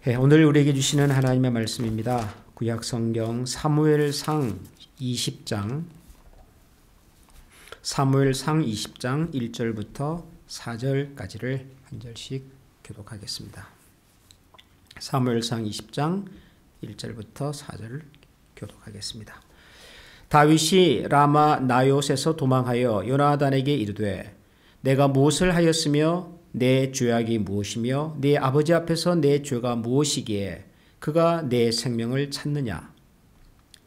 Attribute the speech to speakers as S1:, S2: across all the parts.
S1: 오늘 우리에게 주시는 하나님의 말씀입니다. 구약 성경 사무엘상 20장 1절부터 4절까지를 한 절씩 교독하겠습니다. 사무엘상 20장 1절부터 4절 교독하겠습니다. 다윗이 라마 나요스에서 도망하여 요나단에게 이르되 내가 무엇을 하였으며 내 죄악이 무엇이며 네 아버지 앞에서 내 죄가 무엇이기에 그가 내 생명을 찾느냐.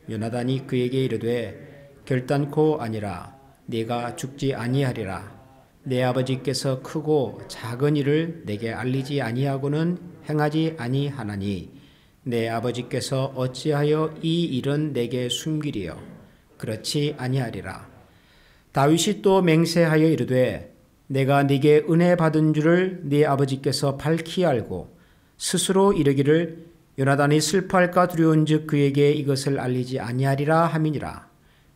S1: 요나단이 그에게 이르되 결단코 아니라 네가 죽지 아니하리라. 내 아버지께서 크고 작은 일을 내게 알리지 아니하고는 행하지 아니하나니 내 아버지께서 어찌하여 이 일은 내게 숨기리요. 그렇지 아니하리라. 다윗이 또 맹세하여 이르되 내가 네게 은혜 받은 줄을 네 아버지께서 밝히 알고 스스로 이르기를 요나단이 슬퍼할까 두려운즉 그에게 이것을 알리지 아니하리라 함이니라.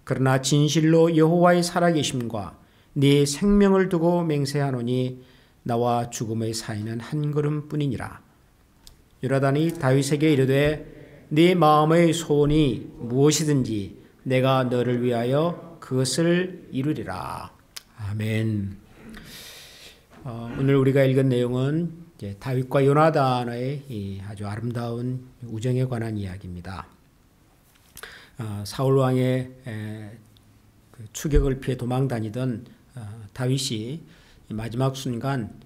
S1: 그러나 진실로 여호와의 살아계심과 네 생명을 두고 맹세하노니 나와 죽음의 사이는 한 걸음뿐이니라. 요나단이 다윗에게 이르되 네 마음의 소원이 무엇이든지 내가 너를 위하여 그것을 이루리라. 아멘. 오늘 우리가 읽은 내용은 다윗과 요나단의 아주 아름다운 우정에 관한 이야기입니다. 사울 왕의 추격을 피해 도망다니던 다윗이 마지막 순간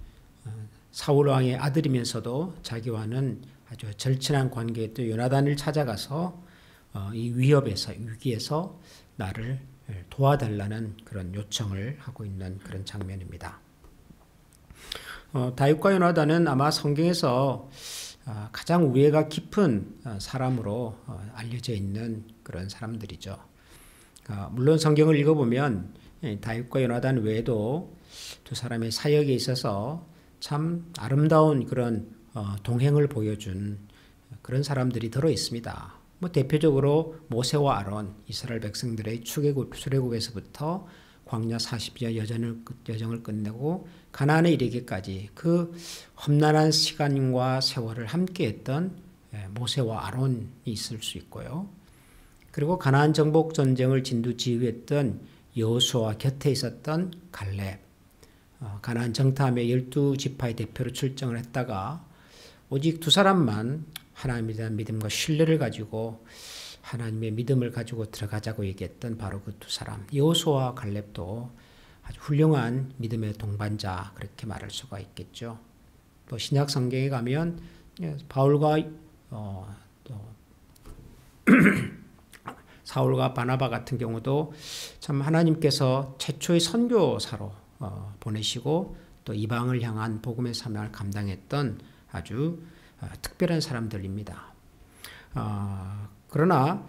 S1: 사울 왕의 아들이면서도 자기와는 아주 절친한 관계였던 요나단을 찾아가서 이 위기에서 나를 도와달라는 그런 요청을 하고 있는 그런 장면입니다. 다윗과 요나단은 아마 성경에서 가장 우애가 깊은 사람으로 알려져 있는 그런 사람들이죠. 물론 성경을 읽어보면 다윗과 요나단 외에도 두 사람의 사역에 있어서 참 아름다운 그런 동행을 보여준 그런 사람들이 들어 있습니다. 대표적으로 모세와 아론, 이스라엘 백성들의 출애굽에서부터 광야 40년 여정을 끝내고 가나안에 이르기까지 그 험난한 시간과 세월을 함께했던 모세와 아론이 있을 수 있고요. 그리고 가나안 정복 전쟁을 진두지휘했던 여호수아와 곁에 있었던 갈렙, 가나안 정탐에 12지파의 대표로 출정을 했다가 오직 두 사람만 하나님에 대한 믿음과 신뢰를 가지고 하나님의 믿음을 가지고 들어가자고 얘기했던 바로 그 두 사람, 여호수아와 갈렙도 아주 훌륭한 믿음의 동반자, 그렇게 말할 수가 있겠죠. 또 신약 성경에 가면 바울과 또 사울과 바나바 같은 경우도 참 하나님께서 최초의 선교사로 보내시고 또 이방을 향한 복음의 사명을 감당했던 아주 특별한 사람들입니다. 그러나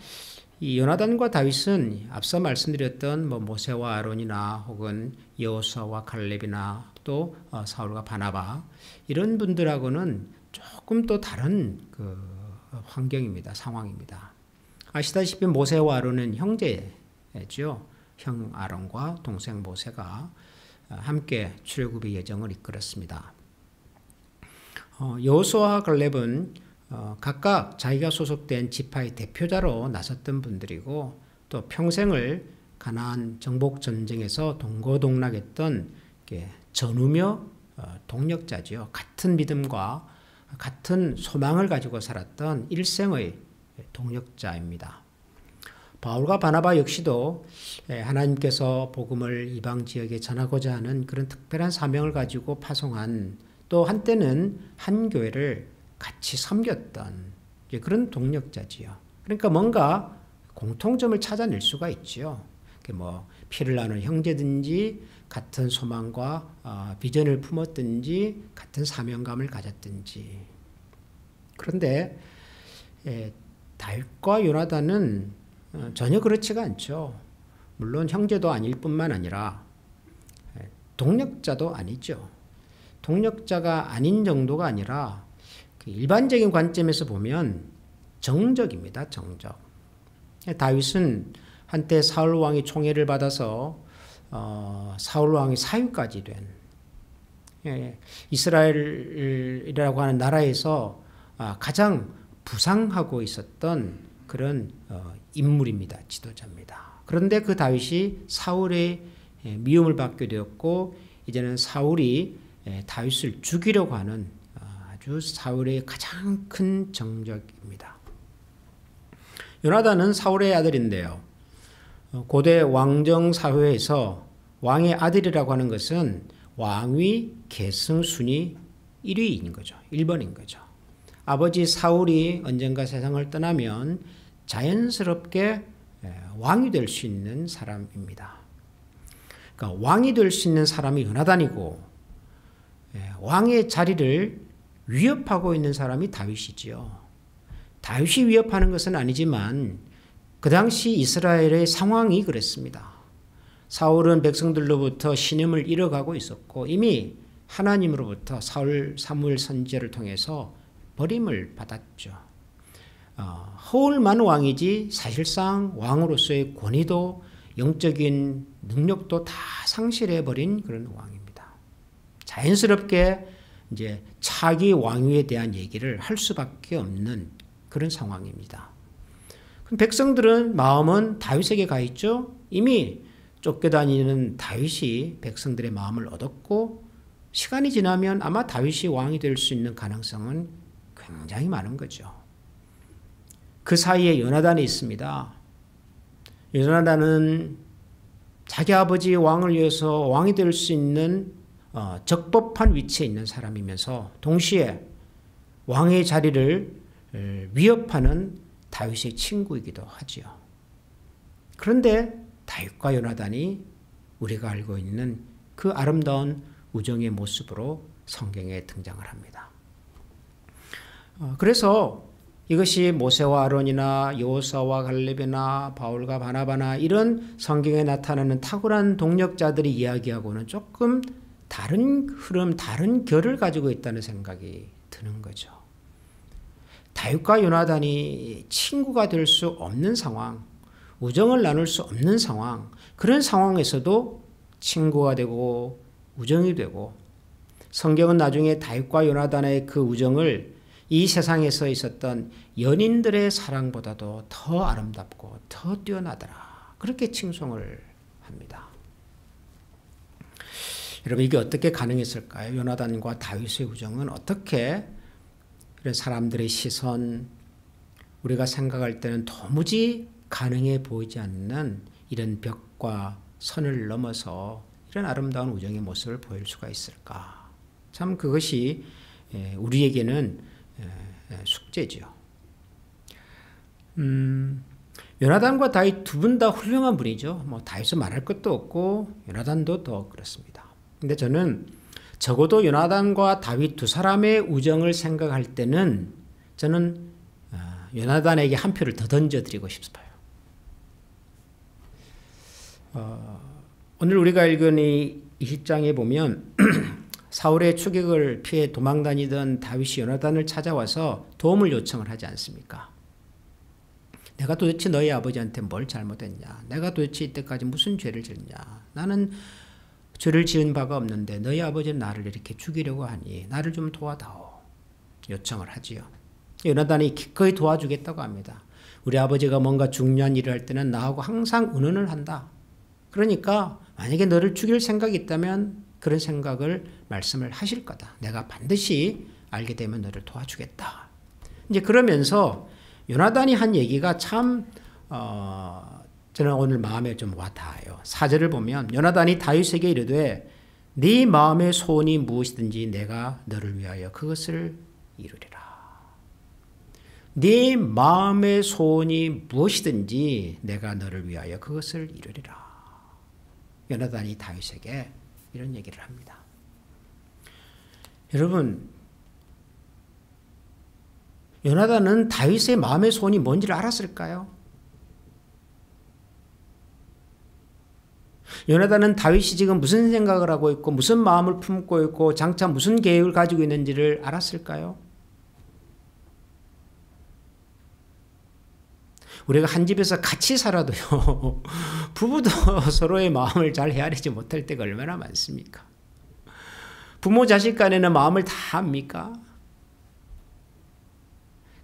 S1: 이 요나단과 다윗은 앞서 말씀드렸던 모세와 아론이나 혹은 여호수아와 갈렙이나 또 사울과 바나바 이런 분들하고는 조금 또 다른 그 환경입니다. 상황입니다. 아시다시피 모세와 아론은 형제죠. 형 아론과 동생 모세가 함께 출애굽의 여정을 이끌었습니다. 여호수아와 갈렙은 각각 자기가 소속된 지파의 대표자로 나섰던 분들이고 또 평생을 가나안 정복 전쟁에서 동고동락했던 전우며 동력자지요. 같은 믿음과 같은 소망을 가지고 살았던 일생의 동력자입니다. 바울과 바나바 역시도 하나님께서 복음을 이방 지역에 전하고자 하는 그런 특별한 사명을 가지고 파송한, 또 한때는 한 교회를 같이 섬겼던 그런 동력자지요. 그러니까 뭔가 공통점을 찾아낼 수가 있지요. 피를 나눈 형제든지 같은 소망과 비전을 품었든지 같은 사명감을 가졌든지. 그런데 다윗과 요나단은 전혀 그렇지가 않죠. 물론 형제도 아닐 뿐만 아니라 동력자도 아니죠. 동력자가 아닌 정도가 아니라 일반적인 관점에서 보면 정적입니다. 정적. 다윗은 한때 사울 왕이 총애를 받아서 사울 왕의 사위까지 된 이스라엘이라고 하는 나라에서 가장 부상하고 있었던 그런 인물입니다. 지도자입니다. 그런데 그 다윗이 사울의 미움을 받게 되었고 이제는 사울이 다윗을 죽이려고 하는 아주 사울의 가장 큰 정적입니다. 요나단은 사울의 아들인데요. 고대 왕정 사회에서 왕의 아들이라고 하는 것은 왕위 계승 순위 1위인 거죠. 1번인 거죠. 아버지 사울이 언젠가 세상을 떠나면 자연스럽게 왕이 될 수 있는 사람입니다. 그러니까 왕이 될 수 있는 사람이 요나단이고 왕의 자리를 위협하고 있는 사람이 다윗이지요. 다윗이 위협하는 것은 아니지만 그 당시 이스라엘의 상황이 그랬습니다. 사울은 백성들로부터 신임을 잃어가고 있었고 이미 하나님으로부터 사무엘 선지자를 통해서 버림을 받았죠. 허울만 왕이지 사실상 왕으로서의 권위도 영적인 능력도 다 상실해버린 그런 왕입니다. 자연스럽게 이제 차기 왕위에 대한 얘기를 할 수밖에 없는 그런 상황입니다. 그럼 백성들은 마음은 다윗에게 가 있죠. 이미 쫓겨다니는 다윗이 백성들의 마음을 얻었고 시간이 지나면 아마 다윗이 왕이 될 수 있는 가능성은 굉장히 많은 거죠. 그 사이에 요나단이 있습니다. 요나단은 자기 아버지 왕을 위해서 왕이 될 수 있는 적법한 위치에 있는 사람이면서 동시에 왕의 자리를 위협하는 다윗의 친구이기도 하지요. 그런데 다윗과 요나단이 우리가 알고 있는 그 아름다운 우정의 모습으로 성경에 등장을 합니다. 그래서 이것이 모세와 아론이나 여호수아와 갈렙이나 바울과 바나바나 이런 성경에 나타나는 탁월한 동력자들이 이야기하고는 조금 다른 흐름, 다른 결을 가지고 있다는 생각이 드는 거죠. 다윗과 요나단이 친구가 될 수 없는 상황, 우정을 나눌 수 없는 상황, 그런 상황에서도 친구가 되고 우정이 되고 성경은 나중에 다윗과 요나단의 그 우정을 이 세상에서 있었던 연인들의 사랑보다도 더 아름답고 더 뛰어나더라. 그렇게 칭송을 합니다. 여러분 이게 어떻게 가능했을까요? 요나단과 다윗의 우정은 어떻게 이런 사람들의 시선, 우리가 생각할 때는 도무지 가능해 보이지 않는 이런 벽과 선을 넘어서 이런 아름다운 우정의 모습을 보일 수가 있을까? 참 그것이 우리에게는 숙제지요. 요나단과 다윗 두 분 다 훌륭한 분이죠. 뭐 다윗은 말할 것도 없고 요나단도 더 그렇습니다. 근데 저는 적어도 요나단과 다윗 두 사람의 우정을 생각할 때는 저는 요나단에게 한 표를 더 던져드리고 싶어요. 오늘 우리가 읽은 이 20장에 보면 사울의 추격을 피해 도망다니던 다윗이 요나단을 찾아와서 도움을 요청을 하지 않습니까? 내가 도대체 너희 아버지한테 뭘 잘못했냐? 내가 도대체 이때까지 무슨 죄를 지었냐? 나는 죄를 지은 바가 없는데 너희 아버지는 나를 이렇게 죽이려고 하니 나를 좀 도와다오. 요청을 하지요. 요나단이 기꺼이 도와주겠다고 합니다. 우리 아버지가 뭔가 중요한 일을 할 때는 나하고 항상 의논을 한다. 그러니까 만약에 너를 죽일 생각이 있다면 그런 생각을 말씀을 하실 거다. 내가 반드시 알게 되면 너를 도와주겠다. 이제 그러면서 요나단이 한 얘기가 참 저는 오늘 마음에 좀 와닿아요. 4절을 보면 요나단이 다윗에게 이르되 네 마음의 소원이 무엇이든지 내가 너를 위하여 그것을 이루리라. 네 마음의 소원이 무엇이든지 내가 너를 위하여 그것을 이루리라. 요나단이 다윗에게 이런 얘기를 합니다. 여러분, 요나단은 다윗의 마음의 소원이 뭔지를 알았을까요? 요나단은 다윗이 지금 무슨 생각을 하고 있고 무슨 마음을 품고 있고 장차 무슨 계획을 가지고 있는지를 알았을까요? 우리가 한 집에서 같이 살아도요, 부부도 서로의 마음을 잘 헤아리지 못할 때가 얼마나 많습니까? 부모 자식 간에는 마음을 다 압니까?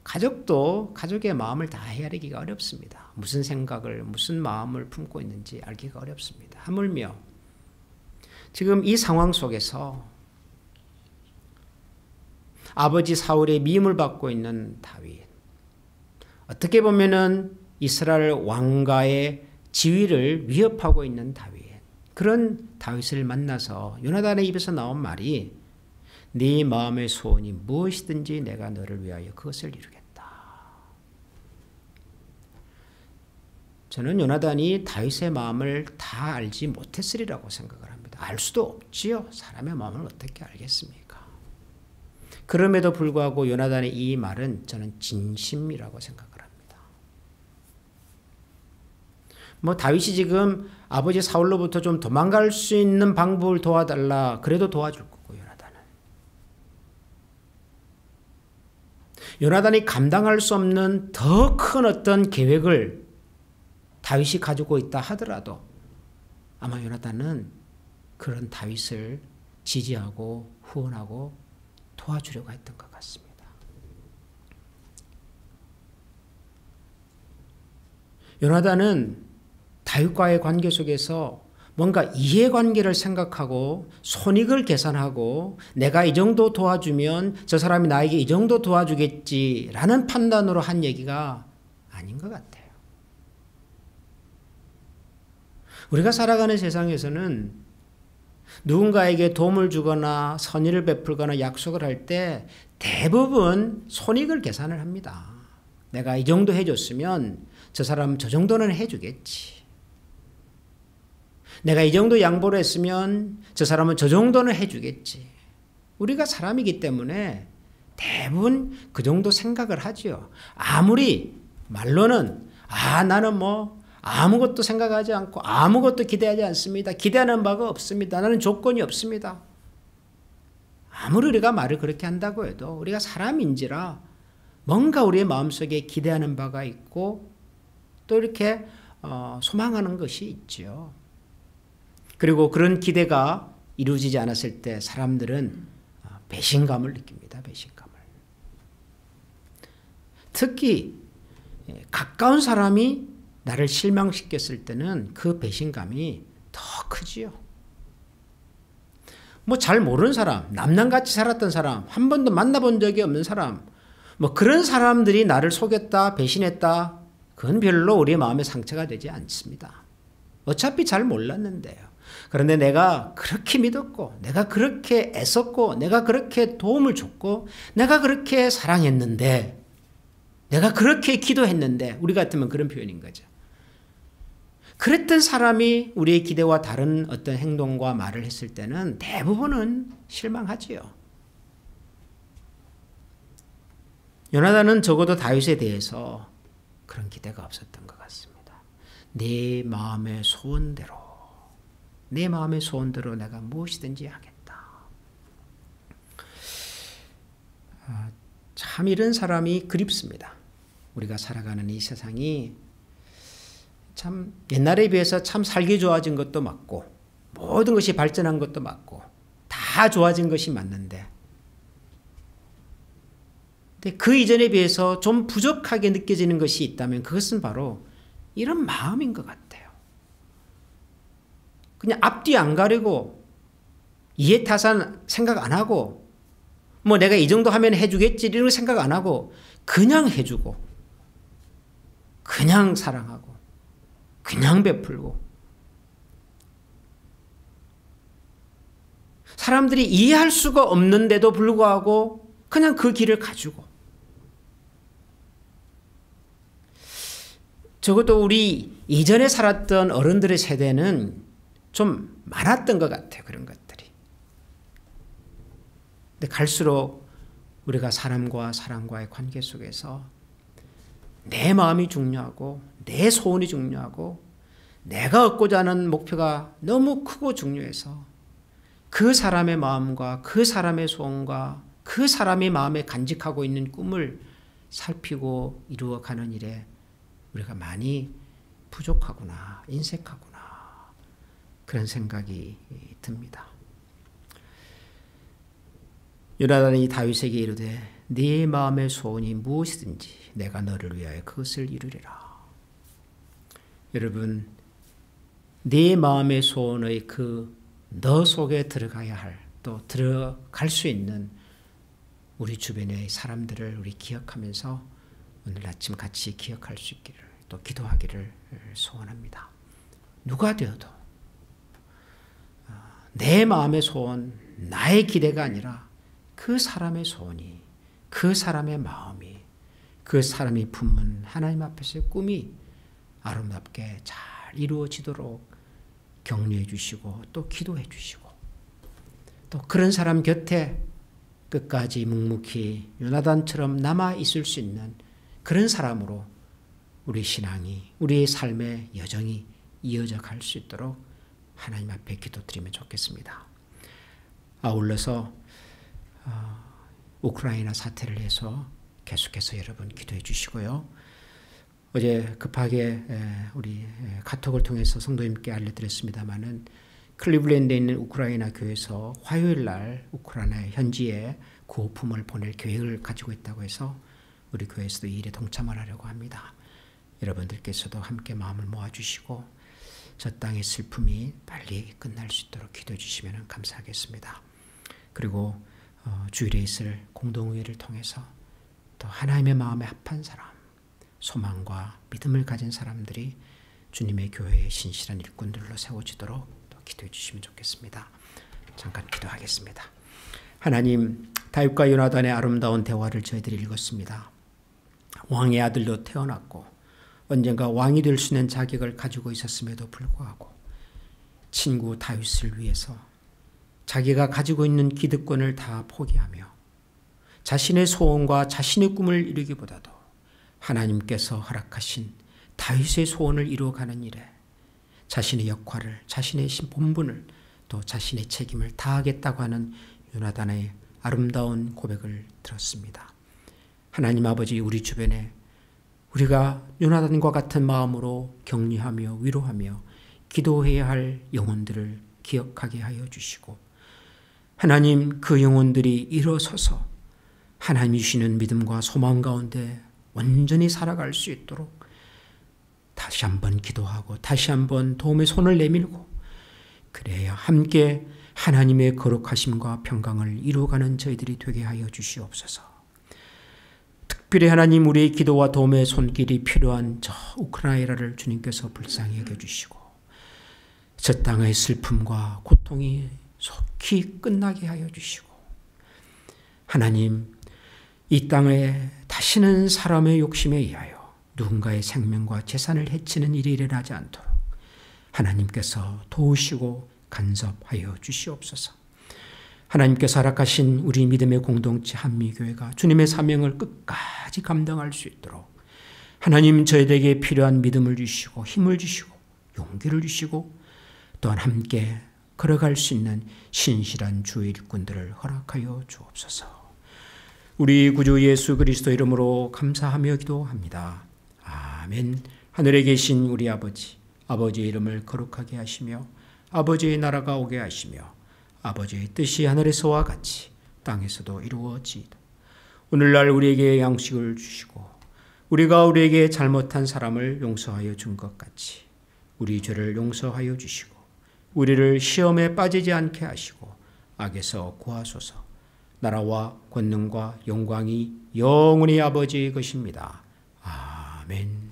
S1: 가족도 가족의 마음을 다 헤아리기가 어렵습니다. 무슨 생각을, 무슨 마음을 품고 있는지 알기가 어렵습니다. 하물며 지금 이 상황 속에서 아버지 사울의 미움을 받고 있는 다윗, 어떻게 보면은 이스라엘 왕가의 지위를 위협하고 있는 다윗, 그런 다윗을 만나서 요나단의 입에서 나온 말이 네 마음의 소원이 무엇이든지 내가 너를 위하여 그것을 이루겠다. 저는 요나단이 다윗의 마음을 다 알지 못했으리라고 생각을 합니다. 알 수도 없지요. 사람의 마음을 어떻게 알겠습니까? 그럼에도 불구하고 요나단의 이 말은 저는 진심이라고 생각을 합니다. 다윗이 지금 아버지 사울로부터 좀 도망갈 수 있는 방법을 도와달라. 그래도 도와줄 거고, 요나단이 감당할 수 없는 더 큰 어떤 계획을 다윗이 가지고 있다 하더라도 아마 요나단은 그런 다윗을 지지하고 후원하고 도와주려고 했던 것 같습니다. 요나단은 다윗과의 관계 속에서 뭔가 이해관계를 생각하고 손익을 계산하고 내가 이 정도 도와주면 저 사람이 나에게 이 정도 도와주겠지라는 판단으로 한 얘기가 아닌 것 같아요. 우리가 살아가는 세상에서는 누군가에게 도움을 주거나 선의를 베풀거나 약속을 할 때 대부분 손익을 계산을 합니다. 내가 이 정도 해줬으면 저 사람 저 정도는 해주겠지. 내가 이 정도 양보를 했으면 저 사람은 저 정도는 해주겠지. 우리가 사람이기 때문에 대부분 그 정도 생각을 하죠. 아무리 말로는 나는 아무것도 생각하지 않고 아무것도 기대하지 않습니다. 기대하는 바가 없습니다. 나는 조건이 없습니다. 아무리 우리가 말을 그렇게 한다고 해도 우리가 사람인지라 뭔가 우리의 마음속에 기대하는 바가 있고 또 이렇게 소망하는 것이 있죠. 그리고 그런 기대가 이루어지지 않았을 때 사람들은 배신감을 느낍니다. 배신감을. 특히 가까운 사람이 나를 실망시켰을 때는 그 배신감이 더 크지요. 잘 모르는 사람, 남남같이 살았던 사람, 한 번도 만나본 적이 없는 사람, 그런 사람들이 나를 속였다, 배신했다, 그건 별로 우리의 마음에 상처가 되지 않습니다. 어차피 잘 몰랐는데요. 그런데 내가 그렇게 믿었고, 내가 그렇게 애썼고, 내가 그렇게 도움을 줬고, 내가 그렇게 사랑했는데, 내가 그렇게 기도했는데, 우리 같으면 그런 표현인 거죠. 그랬던 사람이 우리의 기대와 다른 어떤 행동과 말을 했을 때는 대부분은 실망하지요. 요나단은 적어도 다윗에 대해서 그런 기대가 없었던 것 같습니다. 내 마음의 소원대로 내가 무엇이든지 하겠다. 참 이런 사람이 그립습니다. 우리가 살아가는 이 세상이 참 옛날에 비해서 참 살기 좋아진 것도 맞고 모든 것이 발전한 것도 맞고 다 좋아진 것이 맞는데 근데 그 이전에 비해서 좀 부족하게 느껴지는 것이 있다면 그것은 바로 이런 마음인 것 같아요. 그냥 앞뒤 안 가리고 이해타산 생각 안 하고 내가 이 정도 하면 해주겠지 이런 생각 안 하고 그냥 해주고 그냥 사랑하고 그냥 베풀고 사람들이 이해할 수가 없는데도 불구하고 그냥 그 길을 가지고 적어도 우리 이전에 살았던 어른들의 세대는 좀 많았던 것 같아요. 그런 것들이. 근데 갈수록 우리가 사람과 사람과의 관계 속에서 내 마음이 중요하고 내 소원이 중요하고 내가 얻고자 하는 목표가 너무 크고 중요해서 그 사람의 마음과 그 사람의 소원과 그 사람의 마음에 간직하고 있는 꿈을 살피고 이루어가는 일에 우리가 많이 부족하구나, 인색하구나 그런 생각이 듭니다. 요나단이 다윗에게 이르되 네 마음의 소원이 무엇이든지 내가 너를 위하여 그것을 이루리라. 여러분, 네 마음의 소원의 그 너 속에 들어가야 할, 또 들어갈 수 있는 우리 주변의 사람들을 우리 기억하면서 오늘 아침 같이 기억할 수 있기를, 또 기도하기를 소원합니다. 누가 되어도 내 마음의 소원, 나의 기대가 아니라 그 사람의 소원이, 그 사람의 마음이, 그 사람이 품은 하나님 앞에서의 꿈이 아름답게 잘 이루어지도록 격려해 주시고 또 기도해 주시고, 또 그런 사람 곁에 끝까지 묵묵히 요나단처럼 남아 있을 수 있는 그런 사람으로 우리 신앙이, 우리의 삶의 여정이 이어져 갈 수 있도록 하나님 앞에 기도드리면 좋겠습니다. 아울러서 우크라이나 사태를 위해서 계속해서 여러분 기도해 주시고요. 어제 급하게 우리 카톡을 통해서 성도님께 알려드렸습니다마는 클리블랜드에 있는 우크라이나 교회에서 화요일 날 우크라이나 현지에 구호품을 보낼 계획을 가지고 있다고 해서 우리 교회에서도 이 일에 동참을 하려고 합니다. 여러분들께서도 함께 마음을 모아주시고 저 땅의 슬픔이 빨리 끝날 수 있도록 기도해 주시면 감사하겠습니다. 그리고 주일에 있을 공동의회를 통해서 또 하나님의 마음에 합한 사람, 소망과 믿음을 가진 사람들이 주님의 교회의 신실한 일꾼들로 세워지도록 또 기도해 주시면 좋겠습니다. 잠깐 기도하겠습니다. 하나님, 다윗과 요나단의 아름다운 대화를 저희들이 읽었습니다. 왕의 아들로 태어났고 언젠가 왕이 될 수 있는 자격을 가지고 있었음에도 불구하고 친구 다윗을 위해서 자기가 가지고 있는 기득권을 다 포기하며 자신의 소원과 자신의 꿈을 이루기보다도 하나님께서 허락하신 다윗의 소원을 이루어가는 일에 자신의 역할을, 자신의 본분을, 또 자신의 책임을 다하겠다고 하는 요나단의 아름다운 고백을 들었습니다. 하나님 아버지, 우리 주변에 우리가 요나단과 같은 마음으로 격려하며 위로하며 기도해야 할 영혼들을 기억하게 하여 주시고, 하나님, 그 영혼들이 일어서서 하나님이 주시는 믿음과 소망 가운데 온전히 살아갈 수 있도록 다시 한번 기도하고 다시 한번 도움의 손을 내밀고, 그래야 함께 하나님의 거룩하심과 평강을 이루어가는 저희들이 되게 하여 주시옵소서. 특별히 하나님, 우리의 기도와 도움의 손길이 필요한 저 우크라이나를 주님께서 불쌍히 여겨주시고 저 땅의 슬픔과 고통이 속히 끝나게 하여 주시고, 하나님, 이 땅에 다시는 사람의 욕심에 의하여 누군가의 생명과 재산을 해치는 일이 일어나지 않도록 하나님께서 도우시고 간섭하여 주시옵소서. 하나님께서 허락하신 우리 믿음의 공동체 한미교회가 주님의 사명을 끝까지 감당할 수 있도록 하나님, 저희에게 필요한 믿음을 주시고 힘을 주시고 용기를 주시고 또한 함께 걸어갈 수 있는 신실한 주의 일꾼들을 허락하여 주옵소서. 우리 구주 예수 그리스도 이름으로 감사하며 기도합니다. 아멘. 하늘에 계신 우리 아버지, 아버지의 이름을 거룩하게 하시며 아버지의 나라가 오게 하시며 아버지의 뜻이 하늘에서와 같이 땅에서도 이루어지이다. 오늘날 우리에게 양식을 주시고 우리가 우리에게 잘못한 사람을 용서하여 준 것 같이 우리 죄를 용서하여 주시고 우리를 시험에 빠지지 않게 하시고 악에서 구하소서. 나라와 권능과 영광이 영원히 아버지의 것입니다. 아멘.